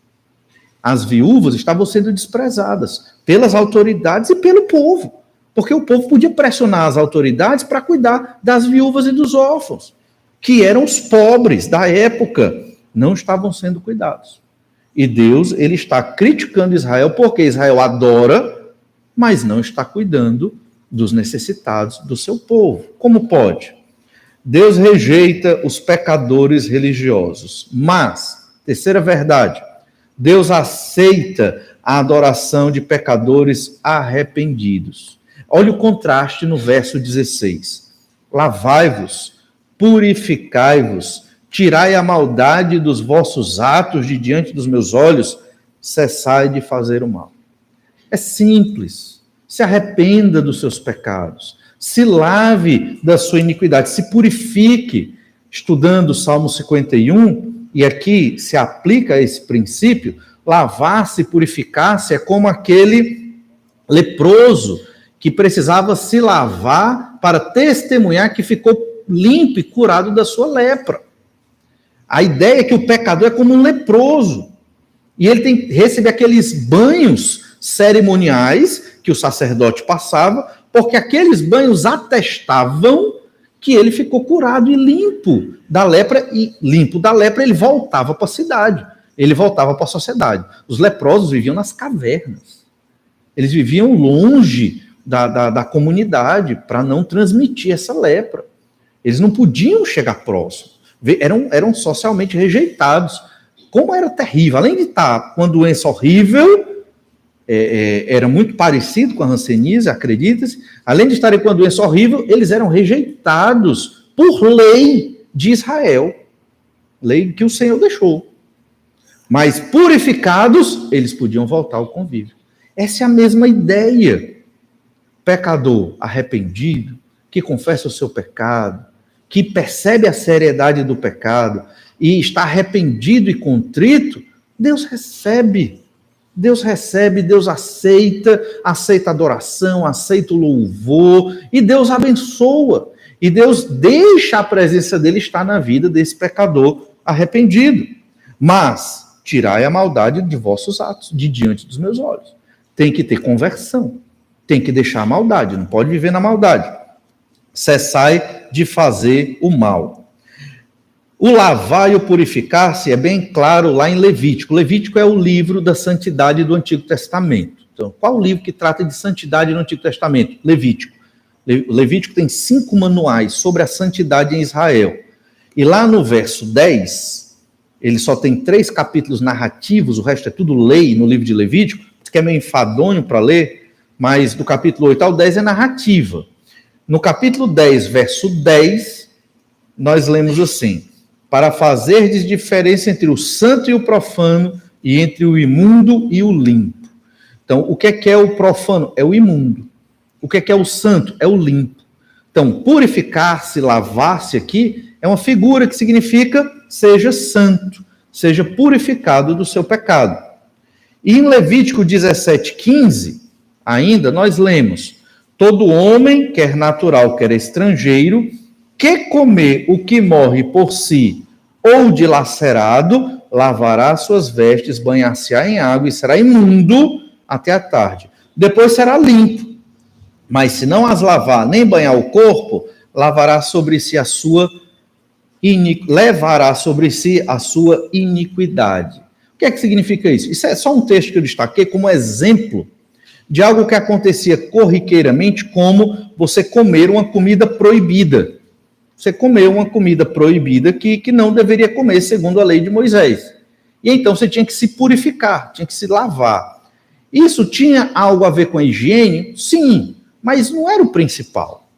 As viúvas estavam sendo desprezadas pelas autoridades e pelo povo, porque o povo podia pressionar as autoridades para cuidar das viúvas e dos órfãos, que eram os pobres da época, não estavam sendo cuidados. E Deus, ele está criticando Israel porque Israel adora, mas não está cuidando dos necessitados do seu povo. Como pode? Deus rejeita os pecadores religiosos, mas, terceira verdade, Deus aceita a adoração de pecadores arrependidos. Olha o contraste no verso 16. Lavai-vos, purificai-vos, tirai a maldade dos vossos atos de diante dos meus olhos, cessai de fazer o mal. É simples. Se arrependa dos seus pecados. se lave da sua iniquidade, se purifique. Estudando o Salmo 51, e aqui se aplica esse princípio, lavar-se, purificar-se é como aquele leproso que precisava se lavar para testemunhar que ficou limpo e curado da sua lepra. A ideia é que o pecador é como um leproso, e ele tem que receber aqueles banhos cerimoniais que o sacerdote passava, porque aqueles banhos atestavam que ele ficou curado e limpo da lepra, e limpo da lepra ele voltava para a cidade, ele voltava para a sociedade. Os leprosos viviam nas cavernas, eles viviam longe da comunidade para não transmitir essa lepra. Eles não podiam chegar próximo, eram socialmente rejeitados. Como era terrível, além de estar com uma doença horrível, era muito parecido com a hanseníase, acredita-se, além de estarem com uma doença horrível, eles eram rejeitados por lei de Israel, lei que o Senhor deixou. Mas purificados, eles podiam voltar ao convívio. Essa é a mesma ideia. Pecador arrependido, que confessa o seu pecado, que percebe a seriedade do pecado e está arrependido e contrito, Deus recebe, Deus aceita a adoração, aceita o louvor, e Deus abençoa, e Deus deixa a presença dele estar na vida desse pecador arrependido. Mas tirai a maldade de vossos atos, de diante dos meus olhos. Tem que ter conversão, tem que deixar a maldade, não pode viver na maldade. Cessai de fazer o mal. O lavar e o purificar-se é bem claro lá em Levítico. Levítico é o livro da santidade do Antigo Testamento. Então, qual o livro que trata de santidade no Antigo Testamento? Levítico. Levítico tem 5 manuais sobre a santidade em Israel. E lá no verso 10, ele só tem 3 capítulos narrativos, o resto é tudo lei no livro de Levítico, que é meio enfadonho para ler, mas do capítulo 8 ao 10 é narrativa. No capítulo 10, verso 10, nós lemos assim: para fazerdes diferença entre o santo e o profano, e entre o imundo e o limpo. Então, o que é o profano? É o imundo. O que é o santo? É o limpo. Então, purificar-se, lavar-se aqui, é uma figura que significa seja santo, seja purificado do seu pecado. E em Levítico 17:15, ainda, nós lemos: todo homem, quer natural, quer estrangeiro, que comer o que morre por si ou dilacerado, lavará suas vestes, banhar-se-á em água e será imundo até a tarde. Depois será limpo. Mas se não as lavar nem banhar o corpo, levará sobre si a sua iniquidade. O que é que significa isso? Isso é só um texto que eu destaquei como exemplo de algo que acontecia corriqueiramente, como você comer uma comida proibida. Você comeu uma comida proibida que não deveria comer, segundo a lei de Moisés. E então você tinha que se purificar, tinha que se lavar. Isso tinha algo a ver com a higiene? Sim, mas não era o principal.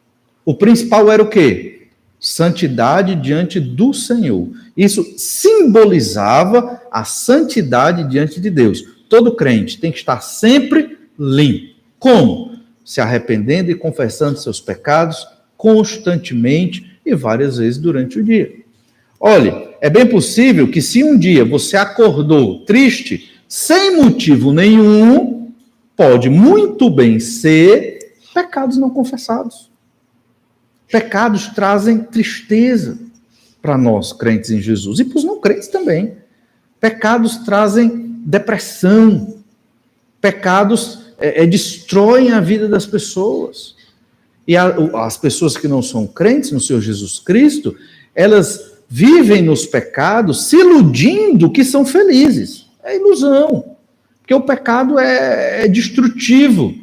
O principal era o quê? Santidade diante do Senhor. Isso simbolizava a santidade diante de Deus. Todo crente tem que estar sempre limpo. Como? Se arrependendo e confessando seus pecados constantemente e várias vezes durante o dia. Olha, é bem possível que se um dia você acordou triste, sem motivo nenhum, pode muito bem ser pecados não confessados. Pecados trazem tristeza para nós, crentes em Jesus, e para os não crentes também. Pecados trazem depressão. Pecados destroem a vida das pessoas. E as pessoas que não são crentes no Senhor Jesus Cristo, elas vivem nos pecados se iludindo que são felizes. É ilusão. Porque o pecado é destrutivo.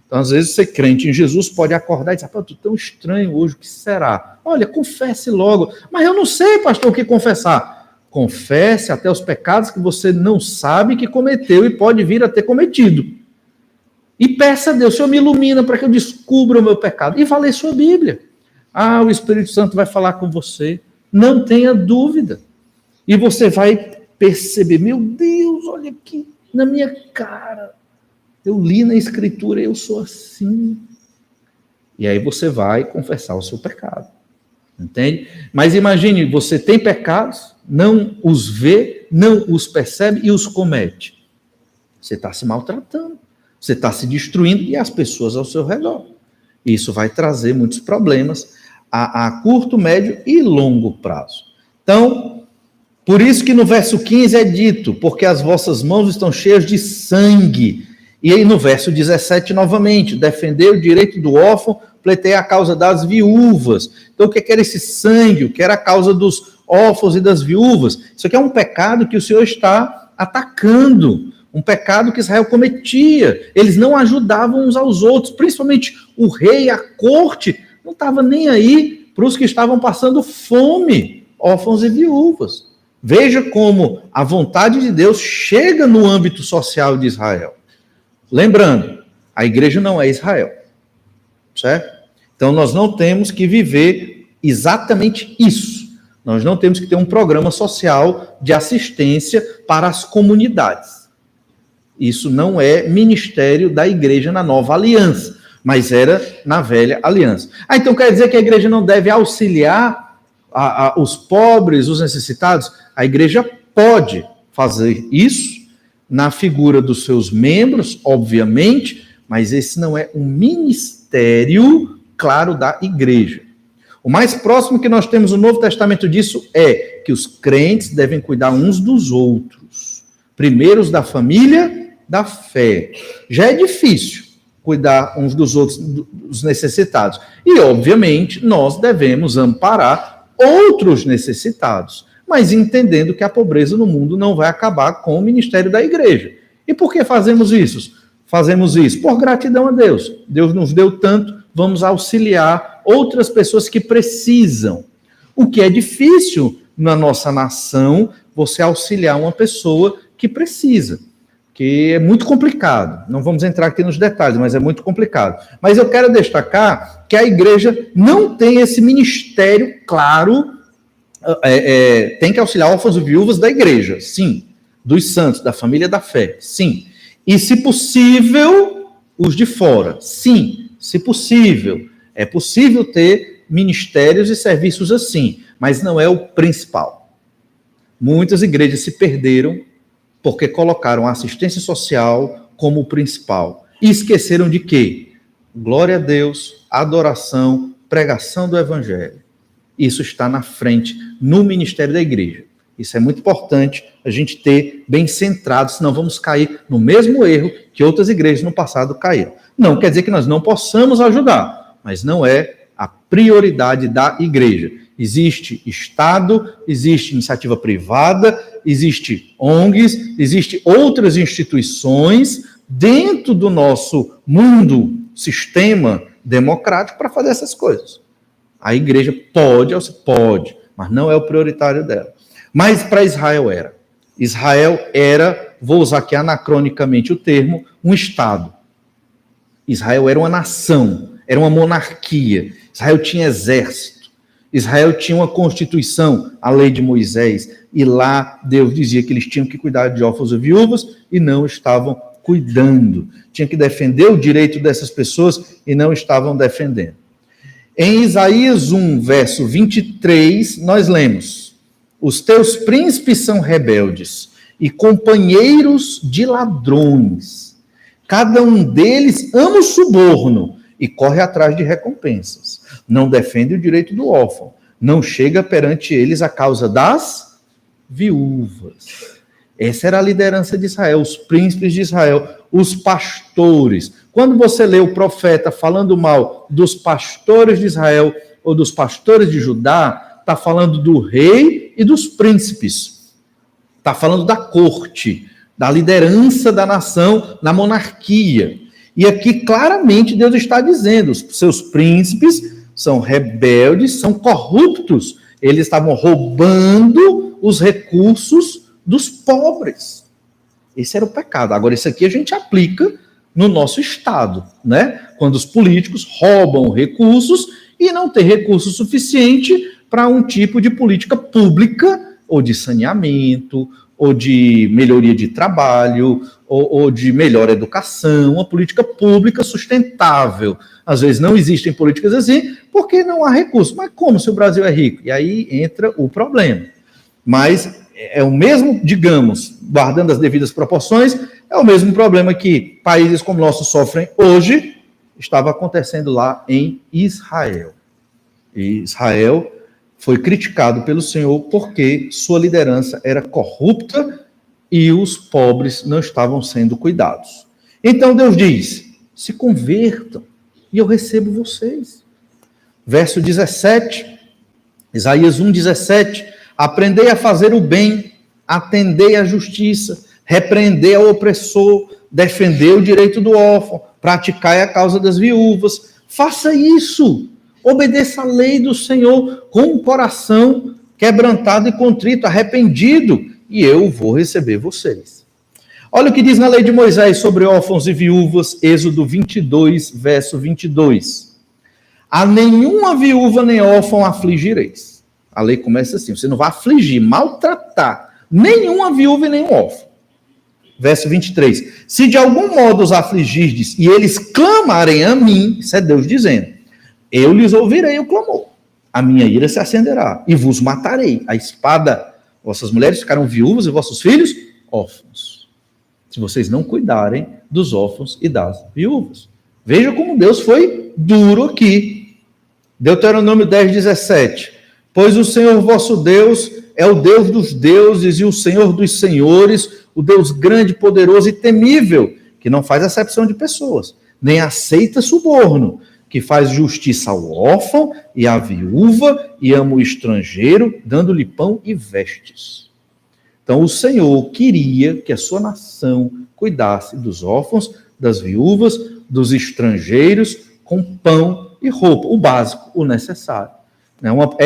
Então, às vezes, ser crente em Jesus pode acordar e dizer: estou tão estranho hoje, o que será? Olha, confesse logo. Mas eu não sei, pastor, o que confessar. Confesse até os pecados que você não sabe que cometeu e pode vir a ter cometido. E peça a Deus: Senhor, me ilumina para que eu descubra o meu pecado. E vá ler sua Bíblia. O Espírito Santo vai falar com você. Não tenha dúvida. E você vai perceber: meu Deus, olha aqui na minha cara. Eu li na Escritura, eu sou assim. E aí você vai confessar o seu pecado. Entende? Mas imagine, você tem pecados, não os vê, não os percebe e os comete. Você está se maltratando, você está se destruindo e as pessoas ao seu redor. Isso vai trazer muitos problemas a curto, médio e longo prazo. Então, por isso que no verso 15 é dito, porque as vossas mãos estão cheias de sangue. E aí no verso 17 novamente, defender o direito do órfão, pleitear a causa das viúvas. Então o que era esse sangue? O que era a causa dos órfãos e das viúvas? Isso aqui é um pecado que o Senhor está atacando, um pecado que Israel cometia. Eles não ajudavam uns aos outros, principalmente o rei, a corte, não estava nem aí para os que estavam passando fome, órfãos e viúvas. Veja como a vontade de Deus chega no âmbito social de Israel. Lembrando, a igreja não é Israel, certo? Então nós não temos que viver exatamente isso. Nós não temos que ter um programa social de assistência para as comunidades. Isso não é ministério da igreja na nova aliança, mas era na velha aliança. Então quer dizer que a igreja não deve auxiliar os pobres, os necessitados? A igreja pode fazer isso na figura dos seus membros, obviamente, mas esse não é um ministério claro da igreja. O mais próximo que nós temos no Novo Testamento disso é que os crentes devem cuidar uns dos outros, primeiros da família, da fé. Já é difícil cuidar uns dos outros, dos necessitados. E, obviamente, nós devemos amparar outros necessitados, mas entendendo que a pobreza no mundo não vai acabar com o ministério da igreja. E por que fazemos isso? Fazemos isso por gratidão a Deus. Deus nos deu tanto, vamos auxiliar outras pessoas que precisam. O que é difícil na nossa nação, você auxiliar uma pessoa que precisa, que é muito complicado. Não vamos entrar aqui nos detalhes, mas é muito complicado. Mas eu quero destacar que a igreja não tem esse ministério claro. Tem que auxiliar órfãos e viúvas da igreja, sim. Dos santos, da família da fé, sim. E, se possível, os de fora, sim. Se possível. É possível ter ministérios e serviços assim, mas não é o principal. Muitas igrejas se perderam porque colocaram a assistência social como o principal. E esqueceram de quê? Glória a Deus, adoração, pregação do evangelho. Isso está na frente no ministério da igreja. Isso é muito importante a gente ter bem centrado, senão vamos cair no mesmo erro que outras igrejas no passado caíram. Não quer dizer que nós não possamos ajudar, mas não é a prioridade da igreja. Existe Estado, existe iniciativa privada, existe ONGs, existe outras instituições dentro do nosso mundo, sistema democrático para fazer essas coisas. A igreja pode, mas não é o prioritário dela. Mas para Israel era. Israel era, vou usar aqui anacronicamente o termo, um Estado. Israel era uma nação, era uma monarquia. Israel tinha exército. Israel tinha uma constituição, a lei de Moisés. E lá Deus dizia que eles tinham que cuidar de órfãos e viúvas e não estavam cuidando. Tinha que defender o direito dessas pessoas e não estavam defendendo. Em Isaías 1, verso 23, nós lemos: os teus príncipes são rebeldes e companheiros de ladrões. Cada um deles ama o suborno e corre atrás de recompensas. Não defende o direito do órfão. Não chega perante eles a causa das viúvas. Essa era a liderança de Israel, os príncipes de Israel, os pastores. Quando você lê o profeta falando mal dos pastores de Israel ou dos pastores de Judá, está falando do rei e dos príncipes. Está falando da corte, da liderança da nação na monarquia. E aqui claramente Deus está dizendo, os seus príncipes são rebeldes, são corruptos. Eles estavam roubando os recursos dos pobres. Esse era o pecado. Agora, isso aqui a gente aplica no nosso Estado, né? Quando os políticos roubam recursos e não tem recurso suficiente para um tipo de política pública, ou de saneamento, ou de melhoria de trabalho, ou de melhor educação, uma política pública sustentável. Às vezes não existem políticas assim, porque não há recursos. Mas como se o Brasil é rico? E aí entra o problema. Mas é o mesmo, digamos, guardando as devidas proporções, é o mesmo problema que países como o nosso sofrem hoje, estava acontecendo lá em Israel. E Israel foi criticado pelo Senhor porque sua liderança era corrupta e os pobres não estavam sendo cuidados. Então Deus diz, se convertam e eu recebo vocês. Verso 17, Isaías 1,17, aprendei a fazer o bem, atendei à justiça, repreendei ao opressor, defendei o direito do órfão, praticai a causa das viúvas. Faça isso, obedeça a lei do Senhor com um coração quebrantado e contrito, arrependido, e eu vou receber vocês. Olha o que diz na lei de Moisés sobre órfãos e viúvas, Êxodo 22, verso 22. A nenhuma viúva nem órfão afligireis. A lei começa assim, você não vai afligir, maltratar nenhuma viúva e nenhum órfão. Verso 23. Se de algum modo os afligirdes e eles clamarem a mim, isso é Deus dizendo, eu lhes ouvirei o clamor. A minha ira se acenderá e vos matarei. A espada, vossas mulheres ficarão viúvas e vossos filhos órfãos. Se vocês não cuidarem dos órfãos e das viúvas. Veja como Deus foi duro aqui. Deuteronômio 10, 17. Pois o Senhor vosso Deus é o Deus dos deuses e o Senhor dos senhores, o Deus grande, poderoso e temível, que não faz acepção de pessoas, nem aceita suborno, que faz justiça ao órfão e à viúva e ama o estrangeiro, dando-lhe pão e vestes. Então o Senhor queria que a sua nação cuidasse dos órfãos, das viúvas, dos estrangeiros, com pão e roupa, o básico, o necessário.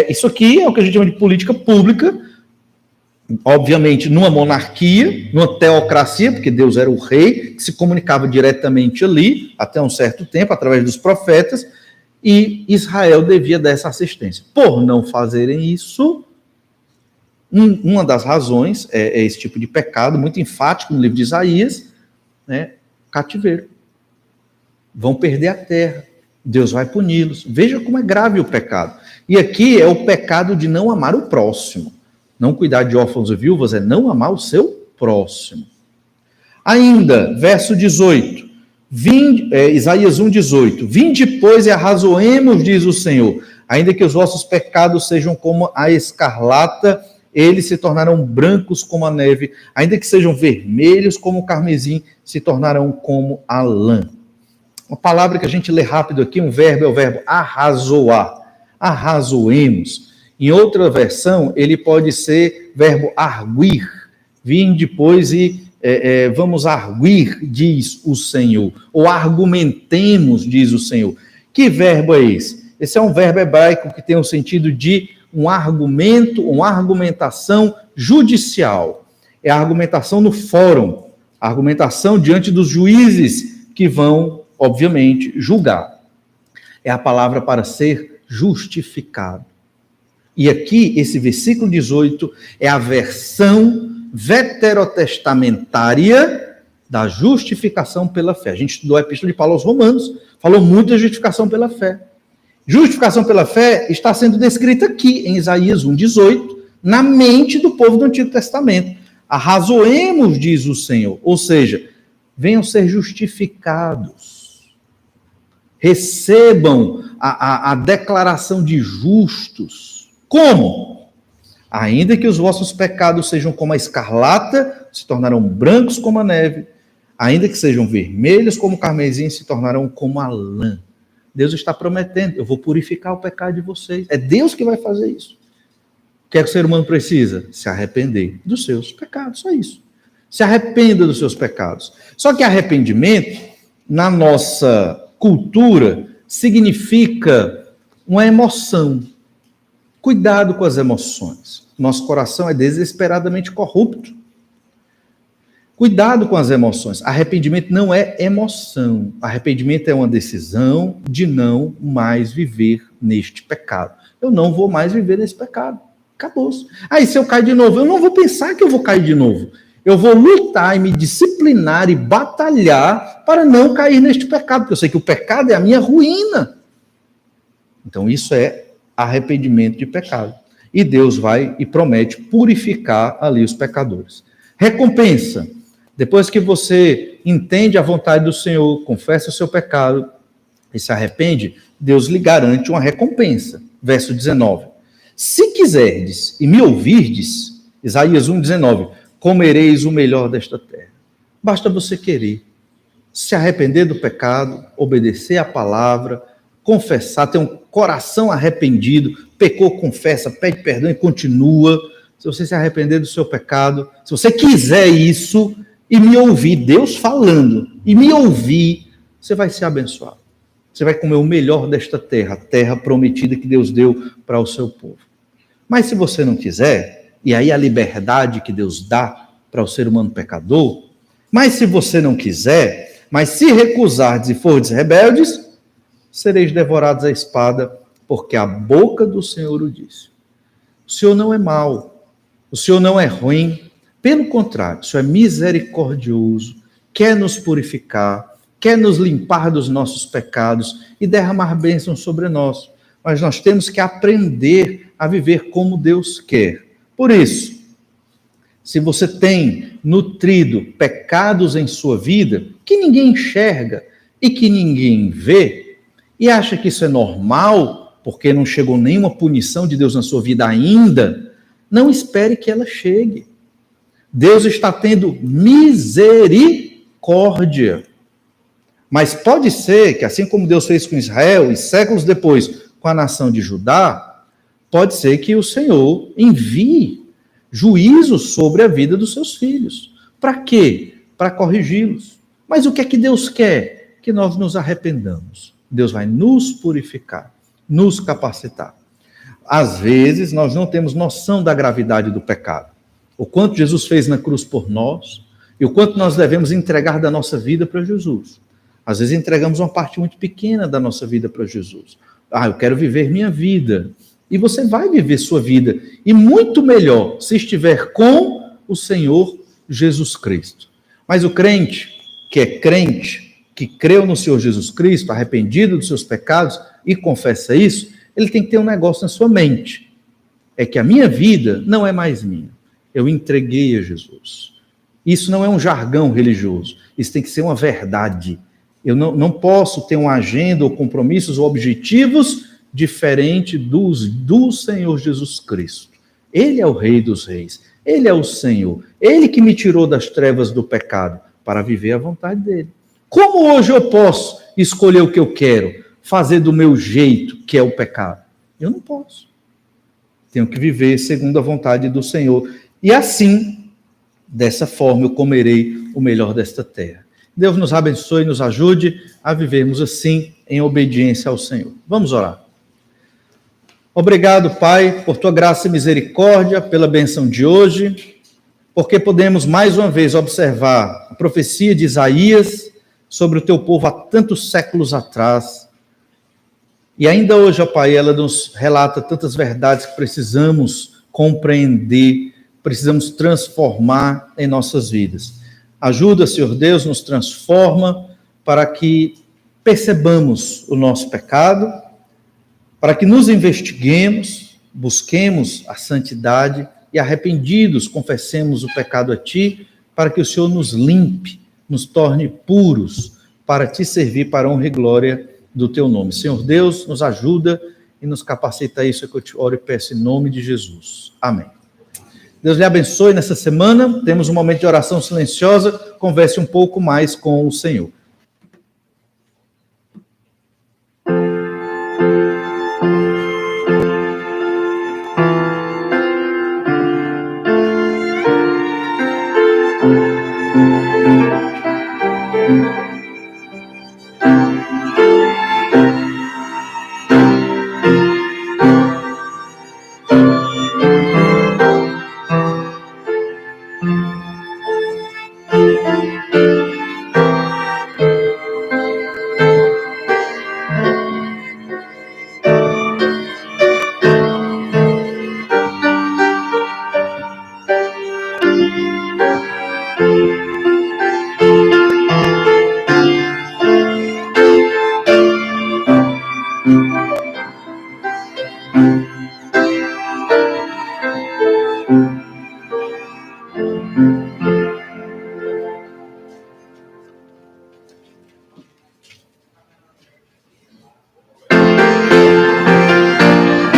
Isso aqui é o que a gente chama de política pública, obviamente numa monarquia, numa teocracia, porque Deus era o rei, que se comunicava diretamente ali, até um certo tempo, através dos profetas, e Israel devia dar essa assistência. Por não fazerem isso, uma das razões é esse tipo de pecado, muito enfático no livro de Isaías, né? Cativeiro. Vão perder a terra, Deus vai puni-los. Veja como é grave o pecado. E aqui é o pecado de não amar o próximo. Não cuidar de órfãos e viúvas é não amar o seu próximo. Ainda, verso 18, Isaías 1,18. Vinde, pois, e arrazoemos, diz o Senhor, ainda que os vossos pecados sejam como a escarlata, eles se tornarão brancos como a neve, ainda que sejam vermelhos como o carmesim, se tornarão como a lã. Uma palavra que a gente lê rápido aqui, um verbo é o verbo arrazoar. Arrazoemos. Em outra versão, ele pode ser verbo arguir. Vinde depois e vamos arguir, diz o Senhor. Ou argumentemos, diz o Senhor. Que verbo é esse? Esse é um verbo hebraico que tem o sentido de um argumento, uma argumentação judicial. É a argumentação no fórum, a argumentação diante dos juízes que vão, obviamente, julgar. É a palavra para ser justificado. E aqui, esse versículo 18 é a versão veterotestamentária da justificação pela fé. A gente estudou a Epístola de Paulo aos Romanos, falou muito da justificação pela fé. Justificação pela fé está sendo descrita aqui, em Isaías 1,18, na mente do povo do Antigo Testamento. Arrazoemos, diz o Senhor, ou seja, venham ser justificados. Recebam a declaração de justos. Como? Ainda que os vossos pecados sejam como a escarlata, se tornarão brancos como a neve. Ainda que sejam vermelhos como o carmesim, se tornarão como a lã. Deus está prometendo, eu vou purificar o pecado de vocês. É Deus que vai fazer isso. O que é que o ser humano precisa? Se arrepender dos seus pecados, só isso. Se arrependa dos seus pecados. Só que arrependimento, na nossa cultura, significa uma emoção. Cuidado com as emoções. Nosso coração é desesperadamente corrupto. Cuidado com as emoções. Arrependimento não é emoção. Arrependimento é uma decisão de não mais viver neste pecado. Eu não vou mais viver nesse pecado. Acabou. Aí se eu cair de novo, eu não vou pensar que eu vou cair de novo. Eu vou lutar e me disciplinar e batalhar para não cair neste pecado, porque eu sei que o pecado é a minha ruína. Então isso é arrependimento de pecado. E Deus vai e promete purificar ali os pecadores. Recompensa. Depois que você entende a vontade do Senhor, confessa o seu pecado e se arrepende, Deus lhe garante uma recompensa. Verso 19. Se quiserdes e me ouvirdes, Isaías 1,19, comereis o melhor desta terra. Basta você querer. Se arrepender do pecado, obedecer à palavra, confessar, ter um coração arrependido, pecou, confessa, pede perdão e continua. Se você se arrepender do seu pecado, se você quiser isso e me ouvir, Deus falando, e me ouvir, você vai ser abençoado. Você vai comer o melhor desta terra, a terra prometida que Deus deu para o seu povo. Mas se você não quiser, e aí a liberdade que Deus dá para o ser humano pecador, mas se você não quiser, mas se recusardes e fordes rebeldes, sereis devorados à espada, porque a boca do Senhor o disse. O Senhor não é mau, o Senhor não é ruim, pelo contrário, o Senhor é misericordioso, quer nos purificar, quer nos limpar dos nossos pecados e derramar bênçãos sobre nós. Mas nós temos que aprender a viver como Deus quer. Por isso, se você tem nutrido pecados em sua vida, que ninguém enxerga e que ninguém vê, e acha que isso é normal, porque não chegou nenhuma punição de Deus na sua vida ainda, não espere que ela chegue. Deus está tendo misericórdia. Mas pode ser que, assim como Deus fez com Israel, e séculos depois com a nação de Judá, pode ser que o Senhor envie juízo sobre a vida dos seus filhos. Para quê? Para corrigi-los. Mas o que é que Deus quer? Que nós nos arrependamos. Deus vai nos purificar, nos capacitar. Às vezes, nós não temos noção da gravidade do pecado. O quanto Jesus fez na cruz por nós e o quanto nós devemos entregar da nossa vida para Jesus. Às vezes entregamos uma parte muito pequena da nossa vida para Jesus. Eu quero viver minha vida. E você vai viver sua vida. E muito melhor se estiver com o Senhor Jesus Cristo. Mas o crente, que creu no Senhor Jesus Cristo, arrependido dos seus pecados e confessa isso, ele tem que ter um negócio na sua mente. É que a minha vida não é mais minha. Eu entreguei a Jesus. Isso não é um jargão religioso. Isso tem que ser uma verdade. Eu não posso ter uma agenda ou compromissos ou objetivos diferente do Senhor Jesus Cristo. Ele é o Rei dos Reis. Ele é o Senhor. Ele que me tirou das trevas do pecado para viver a vontade dele. Como hoje eu posso escolher o que eu quero, fazer do meu jeito, que é o pecado? Eu não posso. Tenho que viver segundo a vontade do Senhor. E assim, dessa forma, eu comerei o melhor desta terra. Deus nos abençoe e nos ajude a vivermos assim, em obediência ao Senhor. Vamos orar. Obrigado, Pai, por tua graça e misericórdia, pela bênção de hoje, porque podemos mais uma vez observar a profecia de Isaías sobre o teu povo há tantos séculos atrás. E ainda hoje, ó Pai, ela nos relata tantas verdades que precisamos compreender, precisamos transformar em nossas vidas. Ajuda, Senhor Deus, nos transforma para que percebamos o nosso pecado, para que nos investiguemos, busquemos a santidade e arrependidos confessemos o pecado a Ti, para que o Senhor nos limpe, nos torne puros, para Te servir para a honra e glória do Teu nome. Senhor Deus, nos ajuda e nos capacita a isso, é que eu te oro e peço em nome de Jesus. Amém. Deus lhe abençoe nessa semana. Temos um momento de oração silenciosa. Converse um pouco mais com o Senhor.